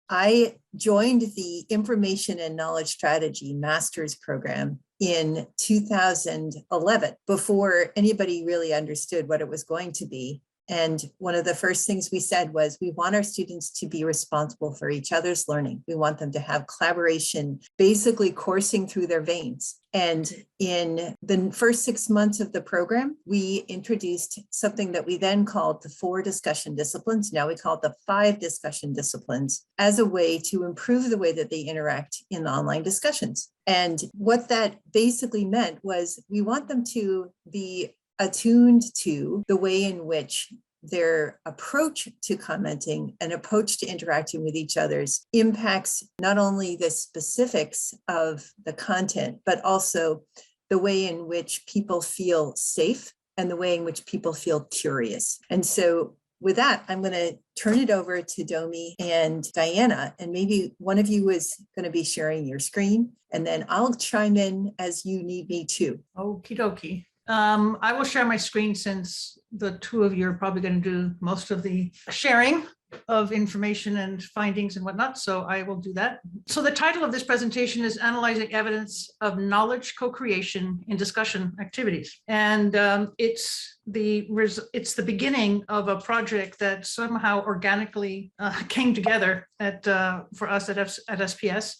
I joined the Information and Knowledge Strategy Master's Program in 2011, before anybody really understood what it was going to be. And one of the first things we said was, we want our students to be responsible for each other's learning. We want them to have collaboration basically coursing through their veins. And in the first 6 months of the program, we introduced something that we then called the 4 discussion disciplines. Now we call it the 5 discussion disciplines, as a way to improve the way that they interact in the online discussions. And what that basically meant was, we want them to be attuned to the way in which their approach to commenting and approach to interacting with each other's impacts not only the specifics of the content, but also the way in which people feel safe and the way in which people feel curious. And so with that, I'm going to turn it over to Domi and Diana, and maybe one of you is going to be sharing your screen, and then I'll chime in as you need me to. Okie dokie. I will share my screen, since the two of you are probably going to do most of the sharing of information and findings and whatnot, so I will do that. So the title of this presentation is Analyzing Evidence of Knowledge Co-Creation in Discussion Activities. And it's the beginning of a project that somehow organically came together for us at SPS.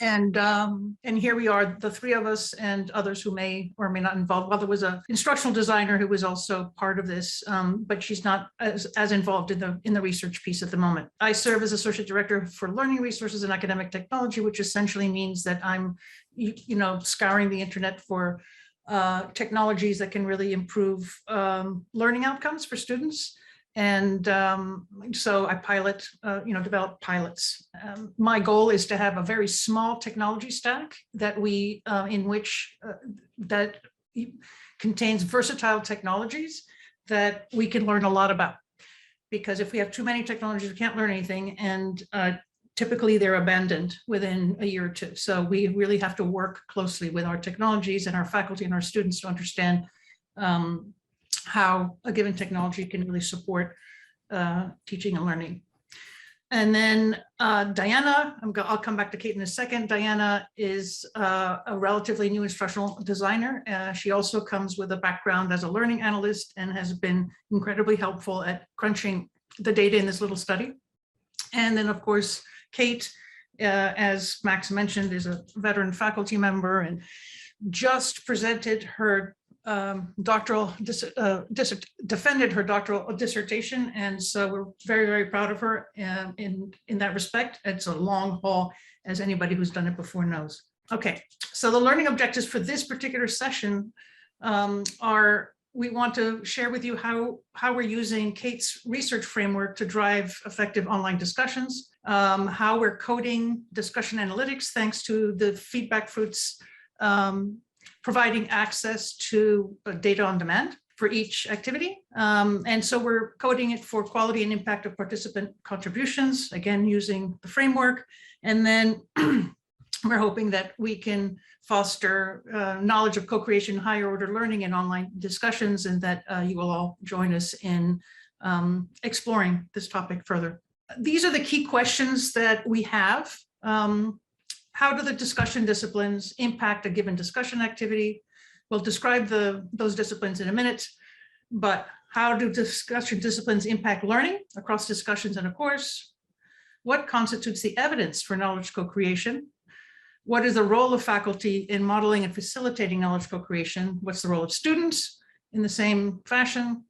And here we are, the 3 of us and others who may or may not involve. Well, there was an instructional designer who was also part of this, but she's not as involved in the research piece at the moment. I serve as Associate Director for Learning Resources and Academic Technology, which essentially means that I'm, scouring the internet for technologies that can really improve learning outcomes for students. And so I pilot, develop pilots. My goal is to have a very small technology stack that that contains versatile technologies that we can learn a lot about. Because if we have too many technologies, we can't learn anything, and typically they're abandoned within a year or two. So we really have to work closely with our technologies and our faculty and our students to understand how a given technology can really support teaching and learning. And then Diana, I'll come back to Kate in a second. Diana is a relatively new instructional designer. She also comes with a background as a learning analyst and has been incredibly helpful at crunching the data in this little study. And then, of course, Kate, as Max mentioned, is a veteran faculty member and just presented her defended her doctoral dissertation, and so we're very, very proud of her in that respect. It's a long haul, as anybody who's done it before knows. Okay, so the learning objectives for this particular session we want to share with you how we're using Kate's research framework to drive effective online discussions, how we're coding discussion analytics thanks to the FeedbackFruits providing access to data on demand for each activity. And so we're coding it for quality and impact of participant contributions, again, using the framework. And then we're hoping that we can foster knowledge of co-creation, higher order learning and online discussions, and that you will all join us in exploring this topic further. These are the key questions that we have. How do the discussion disciplines impact a given discussion activity? We'll describe those disciplines in a minute, but how do discussion disciplines impact learning across discussions in a course? What constitutes the evidence for knowledge co-creation? What is the role of faculty in modeling and facilitating knowledge co-creation? What's the role of students in the same fashion?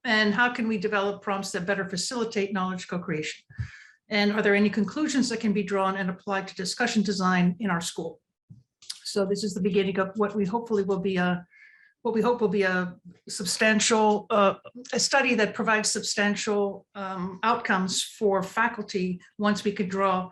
And how can we develop prompts that better facilitate knowledge co-creation? And are there any conclusions that can be drawn and applied to discussion design in our school? So this is the beginning of what we hope will be a substantial, a study that provides substantial outcomes for faculty once we could draw,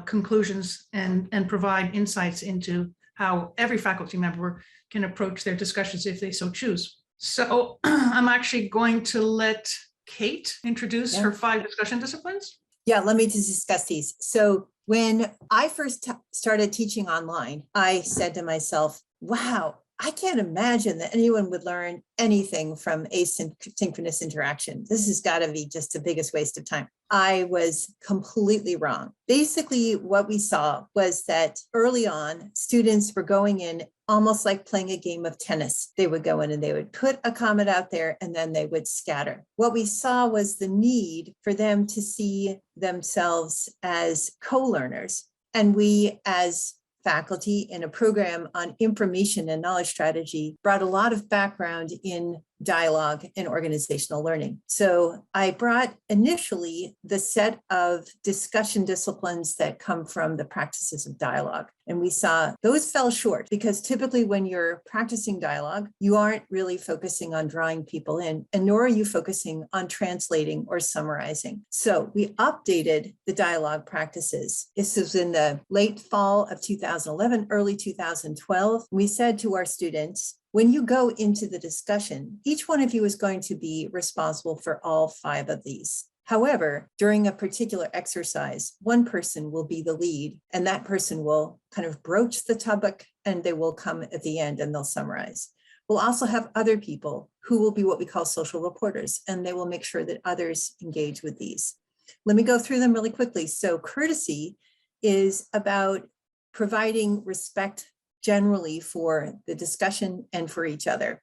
conclusions and provide insights into how every faculty member can approach their discussions if they so choose. So I'm actually going to let Kate introduce her 5 discussion disciplines. Yeah, let me just discuss these. So when I first started teaching online, I said to myself, wow, I can't imagine that anyone would learn anything from asynchronous interaction. This has got to be just the biggest waste of time. I was completely wrong. Basically, what we saw was that early on, students were going in almost like playing a game of tennis. They would go in and they would put a comment out there and then they would scatter. What we saw was the need for them to see themselves as co-learners. And we, as faculty in a program on information and knowledge strategy, brought a lot of background in dialogue and organizational learning. So I brought initially the set of discussion disciplines that come from the practices of dialogue. And we saw those fell short because typically when you're practicing dialogue, you aren't really focusing on drawing people in, and nor are you focusing on translating or summarizing. So we updated the dialogue practices. This was in the late fall of 2011, early 2012. We said to our students, when you go into the discussion, each one of you is going to be responsible for all 5 of these. However, during a particular exercise, one person will be the lead, and that person will kind of broach the topic, and they will come at the end and they'll summarize. We'll also have other people who will be what we call social reporters, and they will make sure that others engage with these. Let me go through them really quickly. So courtesy is about providing respect generally for the discussion and for each other.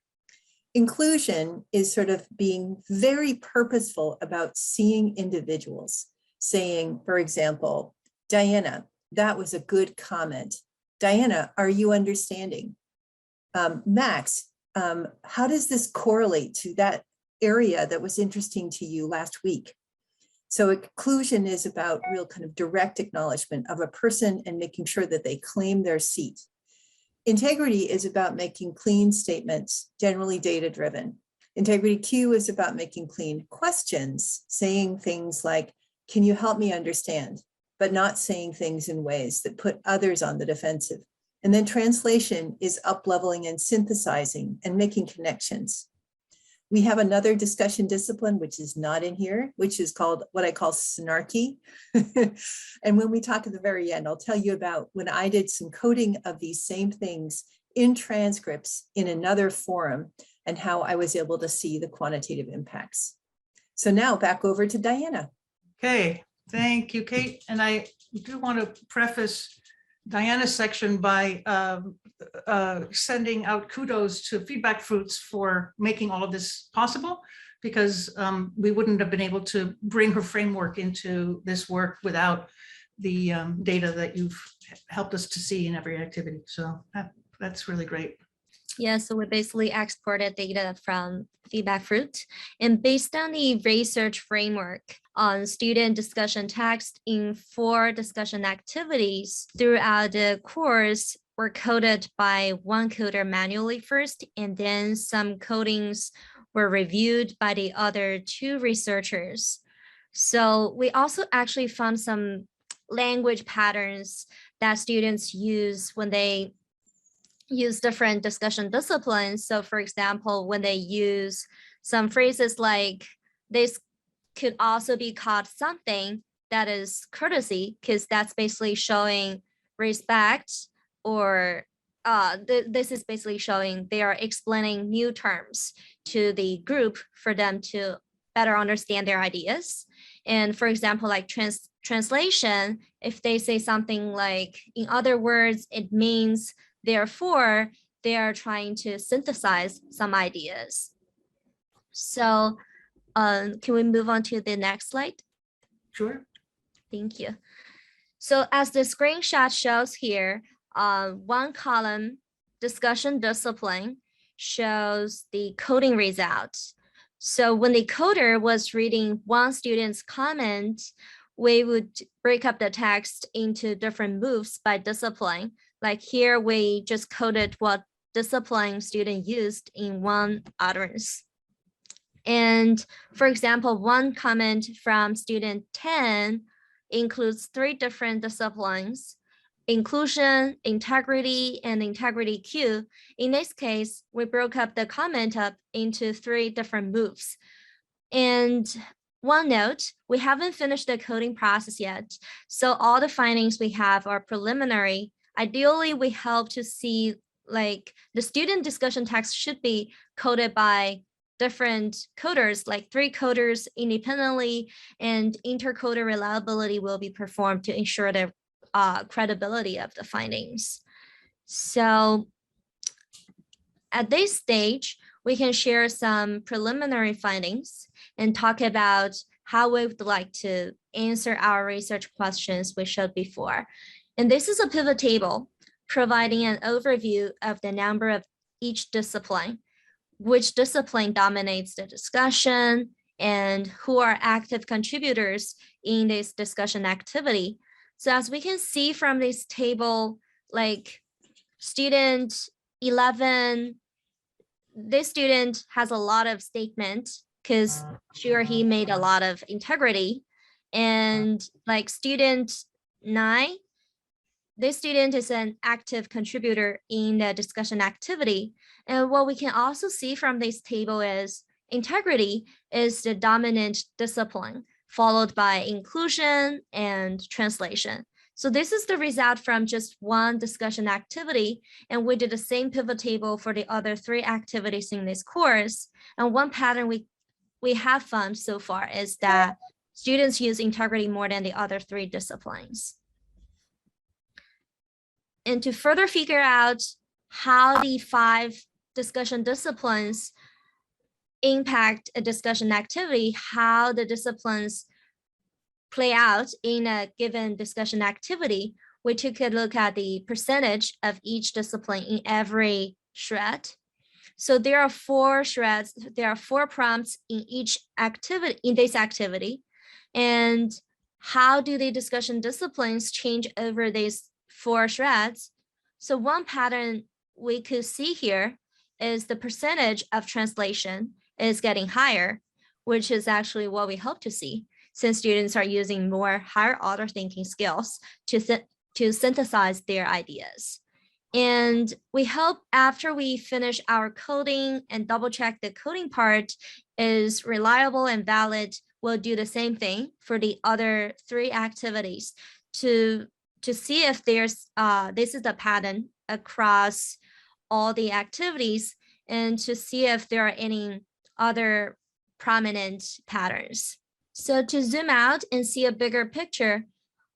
Inclusion is sort of being very purposeful about seeing individuals, saying, for example, Diana, that was a good comment. Diana, are you understanding? Max, how does this correlate to that area that was interesting to you last week? So inclusion is about real kind of direct acknowledgement of a person and making sure that they claim their seat. Integrity is about making clean statements, generally data-driven. Integrity Q is about making clean questions, saying things like, can you help me understand? But not saying things in ways that put others on the defensive. And then translation is up-leveling and synthesizing and making connections. We have another discussion discipline, which is not in here, which is called what I call snarky. And when we talk at the very end, I'll tell you about when I did some coding of these same things in transcripts in another forum and how I was able to see the quantitative impacts. So now back over to Diana. Okay, thank you, Kate. And I do want to preface Diana's section by sending out kudos to FeedbackFruits for making all of this possible, because we wouldn't have been able to bring her framework into this work without the data that you've helped us to see in every activity. So that's really great. Yeah, so we basically exported data from FeedbackFruits, and based on the research framework on student discussion text in 4 discussion activities throughout the course were coded by one coder manually first, and then some codings were reviewed by the other 2 researchers. So we also actually found some language patterns that students use when they use different discussion disciplines. So for example, when they use some phrases like this could also be called something, that is courtesy, because that's basically showing respect, or this is basically showing they are explaining new terms to the group for them to better understand their ideas. And for example, like translation, if they say something like, in other words, it means, therefore, they are trying to synthesize some ideas. So can we move on to the next slide? Sure. Thank you. So as the screenshot shows here, one column, discussion discipline, shows the coding results. So when the coder was reading one student's comment, we would break up the text into different moves by discipline. Like here, we just coded what discipline student used in one utterance. And for example, one comment from student 10 includes 3 different disciplines: inclusion, integrity, and integrity Q. In this case, we broke up the comment up into 3 different moves. And one note, we haven't finished the coding process yet, so all the findings we have are preliminary. Ideally, we hope to see like the student discussion text should be coded by different coders, like 3 coders independently, and intercoder reliability will be performed to ensure the credibility of the findings. So at this stage, we can share some preliminary findings and talk about how we would like to answer our research questions we showed before. And this is a pivot table providing an overview of the number of each discipline, which discipline dominates the discussion, and who are active contributors in this discussion activity. So as we can see from this table, like student 11, this student has a lot of statement because she or he made a lot of integrity. And like student 9, this student is an active contributor in the discussion activity. And what we can also see from this table is integrity is the dominant discipline, followed by inclusion and translation. So this is the result from just one discussion activity. And we did the same pivot table for the other 3 activities in this course. And one pattern we have found so far is that students use integrity more than the other 3 disciplines. And to further figure out how the 5 discussion disciplines impact a discussion activity, how the disciplines play out in a given discussion activity, we took a look at the percentage of each discipline in every shred. So there are 4 shreds, there are 4 prompts in each activity, in this activity. And how do the discussion disciplines change over these 4 shreds? So one pattern we could see here is the percentage of translation is getting higher, which is actually what we hope to see, since students are using more higher order thinking skills to synthesize their ideas. And we hope after we finish our coding and double check the coding part is reliable and valid, we'll do the same thing for the other 3 activities to see if there's this is a pattern across all the activities, and to see if there are any other prominent patterns. So to zoom out and see a bigger picture,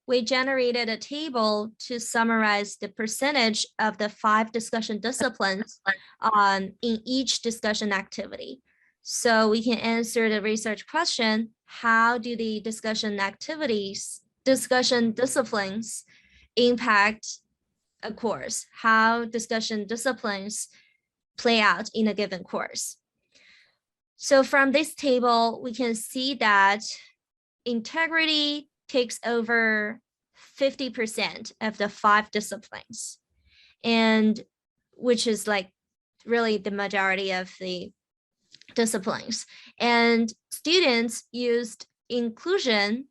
we generated a table to summarize the percentage of the 5 discussion disciplines in each discussion activity. So we can answer the research question, how do the discussion disciplines impact a course? How discussion disciplines play out in a given course? So from this table, we can see that integrity takes over 50% of the 5 disciplines, and which is like really the majority of the disciplines. And students used inclusion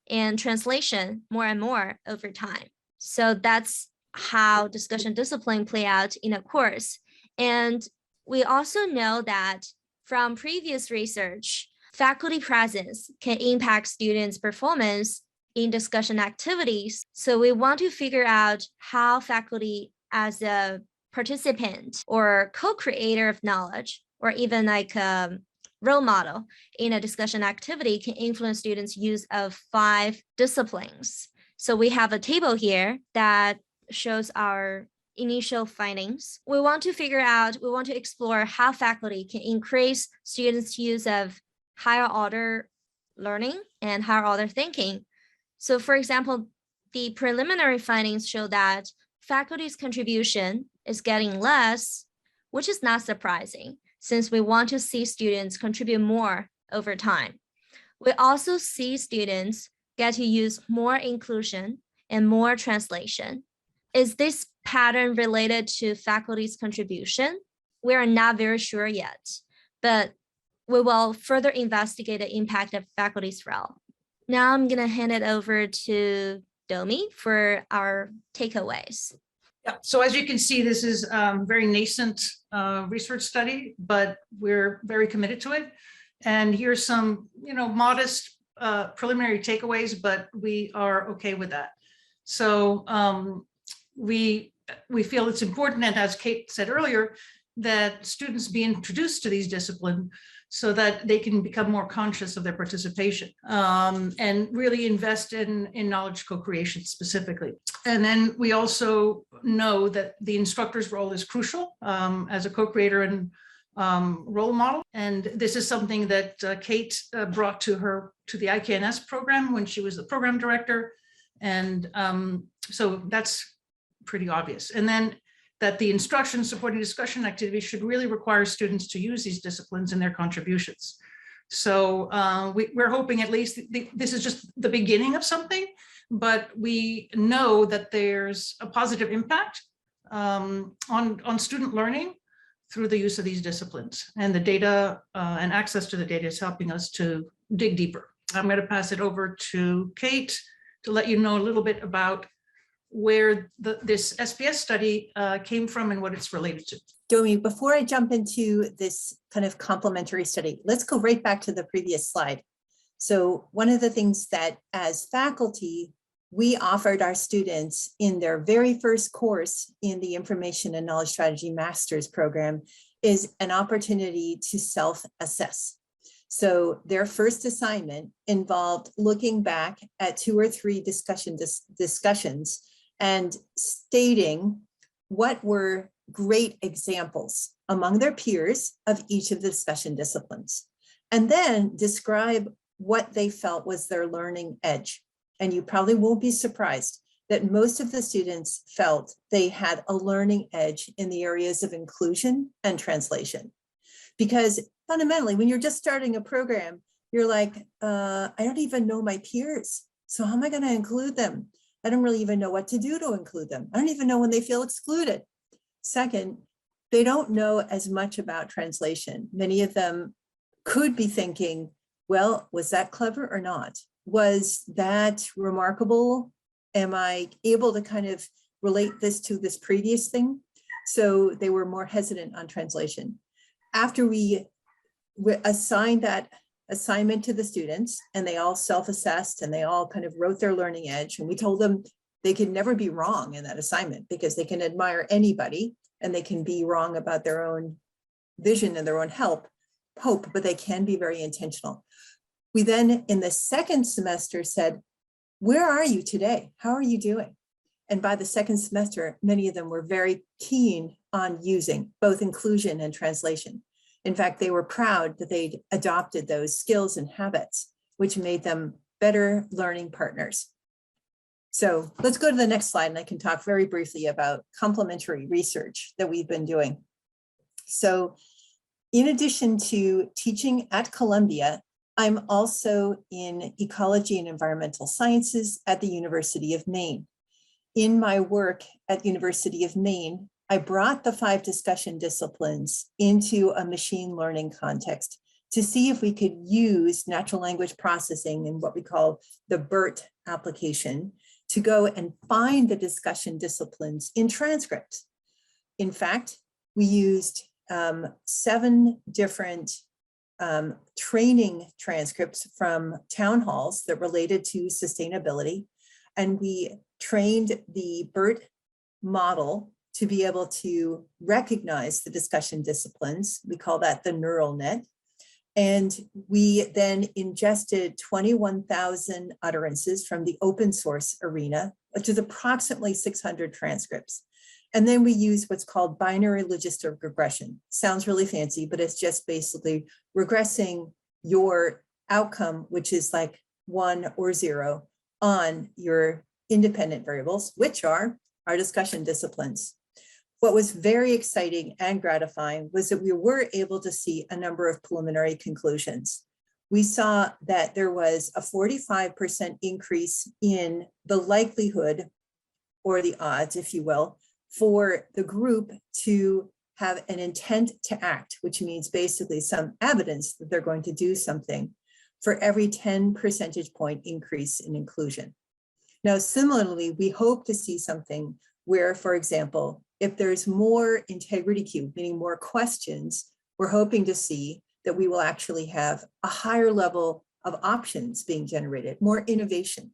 and translation more and more over time. So that's how discussion discipline play out in a course. And we also know that from previous research, faculty presence can impact students' performance in discussion activities. So we want to figure out how faculty as a participant or co-creator of knowledge, or even like a role model in a discussion activity, can influence students' use of 5 disciplines. So we have a table here that shows our initial findings. We want to explore how faculty can increase students' use of higher order learning and higher order thinking. So for example, the preliminary findings show that faculty's contribution is getting less, which is not surprising, since we want to see students contribute more over time. We also see students get to use more inclusion and more translation. Is this pattern related to faculty's contribution? We are not very sure yet, but we will further investigate the impact of faculty's role. Now I'm going to hand it over to Domi for our takeaways. Yeah, so as you can see, this is very nascent research study, but we're very committed to it. And here's some, modest preliminary takeaways, but we are okay with that. So we feel it's important, and as Kate said earlier, that students be introduced to these disciplines so that they can become more conscious of their participation, and really invest in knowledge co-creation specifically. And then we also know that the instructor's role is crucial as a co-creator and role model. And this is something that Kate brought to the IKNS program when she was the program director. And so that's pretty obvious. And then that the instruction supporting discussion activities should really require students to use these disciplines in their contributions. So we're hoping at least this is just the beginning of something, but we know that there's a positive impact on student learning through the use of these disciplines, and the data and access to the data is helping us to dig deeper. I'm going to pass it over to Kate to let you know a little bit about where this SPS study came from and what it's related to. Domi, before I jump into this kind of complementary study, let's go right back to the previous slide. So one of the things that as faculty, we offered our students in their very first course in the Information and Knowledge Strategy Master's program is an opportunity to self-assess. So their first assignment involved looking back at 2 or 3 discussions and stating what were great examples among their peers of each of the discussion disciplines, and then describe what they felt was their learning edge. And you probably won't be surprised that most of the students felt they had a learning edge in the areas of inclusion and translation. Because fundamentally, when you're just starting a program, you're like, I don't even know my peers. So how am I going to include them? I don't really even know what to do to include them. I don't even know when they feel excluded. Second, they don't know as much about translation. Many of them could be thinking, well, was that clever or not? Was that remarkable? Am I able to kind of relate this to this previous thing? So they were more hesitant on translation. After we assigned that assignment to the students and they all self-assessed and they all kind of wrote their learning edge, and we told them they can never be wrong in that assignment because they can admire anybody and they can be wrong about their own vision and their own hope, but they can be very intentional. We then in the second semester said, where are you today? How are you doing? And by the second semester, many of them were very keen on using both inclusion and translation. In fact, they were proud that they'd adopted those skills and habits, which made them better learning partners. So let's go to the next slide and I can talk very briefly about complementary research that we've been doing. So in addition to teaching at Columbia, I'm also in ecology and environmental sciences at the University of Maine. In my work at University of Maine, I brought the 5 discussion disciplines into a machine learning context to see if we could use natural language processing in what we call the BERT application to go and find the discussion disciplines in transcripts. In fact, we used 7 different training transcripts from town halls that related to sustainability. And we trained the BERT model to be able to recognize the discussion disciplines. We call that the neural net. And we then ingested 21,000 utterances from the open source arena, which is approximately 600 transcripts. And then we use what's called binary logistic regression. Sounds really fancy, but it's just basically regressing your outcome, which is like 1 or 0 on your independent variables, which are our discussion disciplines. What was very exciting and gratifying was that we were able to see a number of preliminary conclusions. We saw that there was a 45% increase in the likelihood, or the odds, if you will, for the group to have an intent to act, which means basically some evidence that they're going to do something for every 10 percentage point increase in inclusion. Now, similarly, we hope to see something where, for example, if there's more integrity cube, meaning more questions, we're hoping to see that we will actually have a higher level of options being generated, more innovation.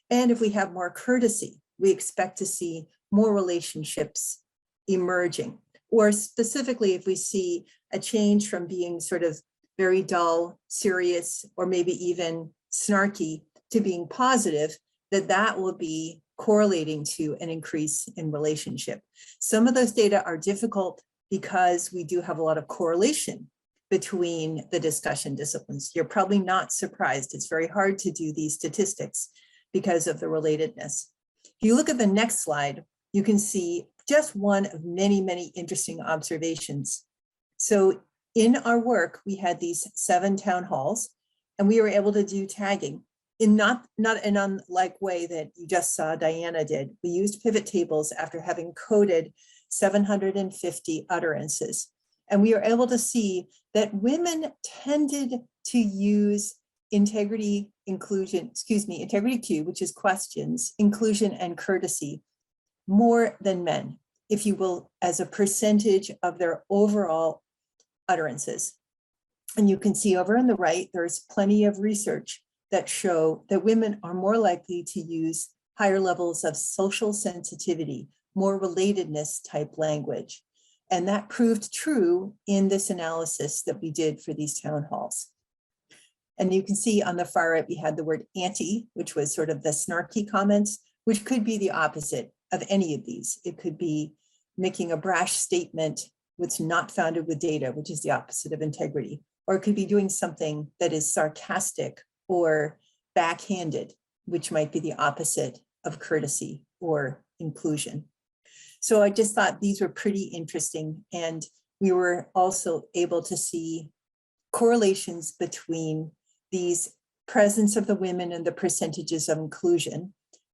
And if we have more courtesy, we expect to see more relationships emerging. Or specifically, if we see a change from being sort of very dull, serious, or maybe even snarky to being positive, that will be correlating to an increase in relationship. Some of those data are difficult because we do have a lot of correlation between the discussion disciplines. You're probably not surprised. It's very hard to do these statistics because of the relatedness. If you look at the next slide, you can see just one of many, many interesting observations. So in our work, we had these 7 town halls, and we were able to do tagging in not an unlike way that you just saw Diana did. We used pivot tables after having coded 750 utterances. And we were able to see that women tended to use integrity Q, which is questions, inclusion, and courtesy more than men, if you will, as a percentage of their overall utterances. And you can see over on the right, there's plenty of research that show that women are more likely to use higher levels of social sensitivity, more relatedness type language. And that proved true in this analysis that we did for these town halls. And you can see on the far right, we had the word anti, which was sort of the snarky comments, which could be the opposite of any of these. It could be making a brash statement that's not founded with data, which is the opposite of integrity. Or it could be doing something that is sarcastic or backhanded, which might be the opposite of courtesy or inclusion. So I just thought these were pretty interesting. And we were also able to see correlations between these presence of the women and the percentages of inclusion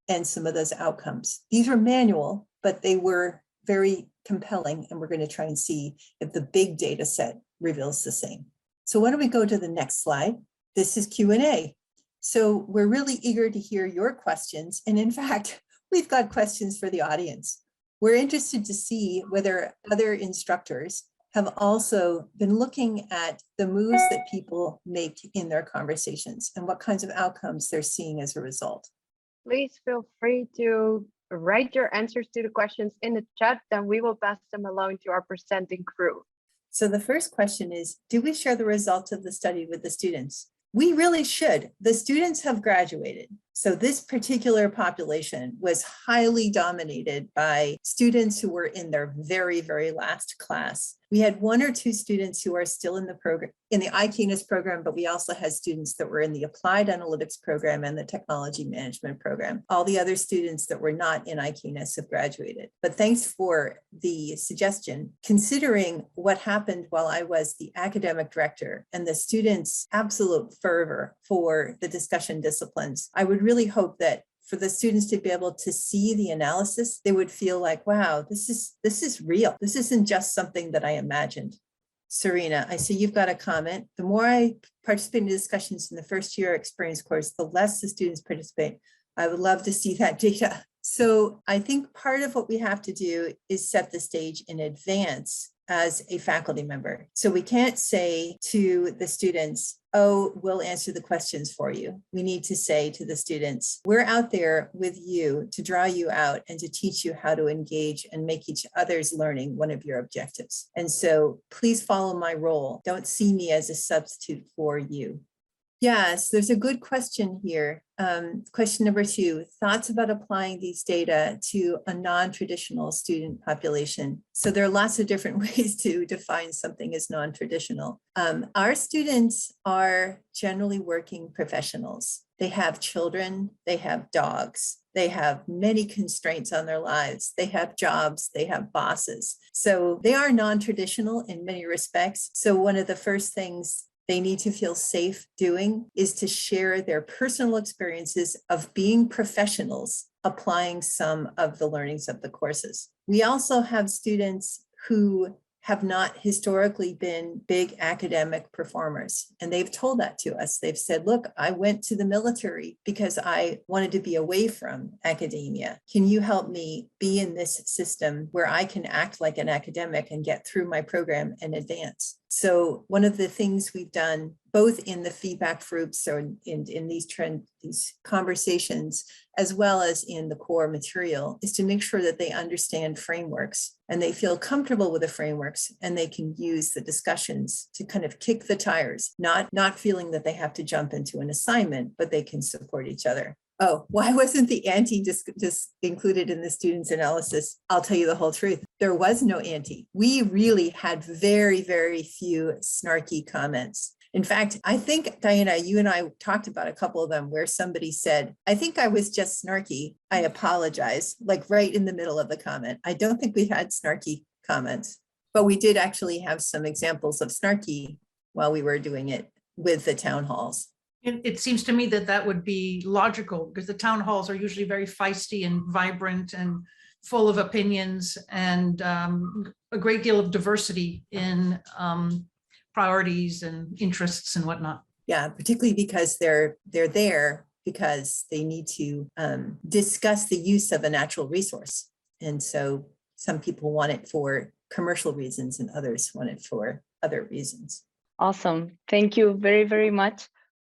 and some of those outcomes. These were manual, but they were very compelling. And we're going to try and see if the big data set reveals the same. So why don't we go to the next slide? This is Q&A. So we're really eager to hear your questions. And in fact, we've got questions for the audience. We're interested to see whether other instructors have also been looking at the moves that people make in their conversations and what kinds of outcomes they're seeing as a result. Please feel free to write your answers to the questions in the chat, then we will pass them along to our presenting crew. So the first question is, do we share the results of the study with the students? We really should. The students have graduated. So this particular population was highly dominated by students who were in their very, very last class. We had 1 or 2 students who are still in the program, in the ICANNS program, but we also had students that were in the Applied Analytics program and the Technology Management program. All the other students that were not in ICANNS have graduated. But thanks for the suggestion. Considering what happened while I was the academic director and the students' absolute fervor for the discussion disciplines, I would really hope that for the students to be able to see the analysis, they would feel like, wow, this is real. This isn't just something that I imagined. Serena, I see you've got a comment. The more I participate in discussions in the first year experience course, the less the students participate. I would love to see that data. So I think part of what we have to do is set the stage in advance as a faculty member. So we can't say to the students, oh, we'll answer the questions for you. We need to say to the students, we're out there with you to draw you out and to teach you how to engage and make each other's learning one of your objectives. And so please follow my role. Don't see me as a substitute for you. Yes, there's a good question here. Question number 2, thoughts about applying these data to a non-traditional student population. So there are lots of different ways to define something as non-traditional. Our students are generally working professionals. They have children, they have dogs, they have many constraints on their lives. They have jobs, they have bosses. So they are non-traditional in many respects. So one of the first things they need to feel safe doing is to share their personal experiences of being professionals, applying some of the learnings of the courses. We also have students who have not historically been big academic performers. And they've told that to us. They've said, look, I went to the military because I wanted to be away from academia. Can you help me be in this system where I can act like an academic and get through my program and advance? So one of the things we've done, both in the FeedbackFruits or in these conversations, as well as in the core material, is to make sure that they understand frameworks and they feel comfortable with the frameworks, and they can use the discussions to kind of kick the tires, not feeling that they have to jump into an assignment, but they can support each other. Oh, why wasn't the ante just included in the students' analysis? I'll tell you the whole truth. There was no ante. We really had very, very few snarky comments. In fact, I think, Diana, you and I talked about a couple of them where somebody said, I think I was just snarky. I apologize, like right in the middle of the comment. I don't think we had snarky comments, but we did actually have some examples of snarky while we were doing it with the town halls. It seems to me that that would be logical, because the town halls are usually very feisty and vibrant and full of opinions, and a great deal of diversity in priorities and interests and whatnot. Yeah, particularly because they're there because they need to discuss the use of a natural resource. And so some people want it for commercial reasons and others want it for other reasons. Awesome. Thank you very, very much.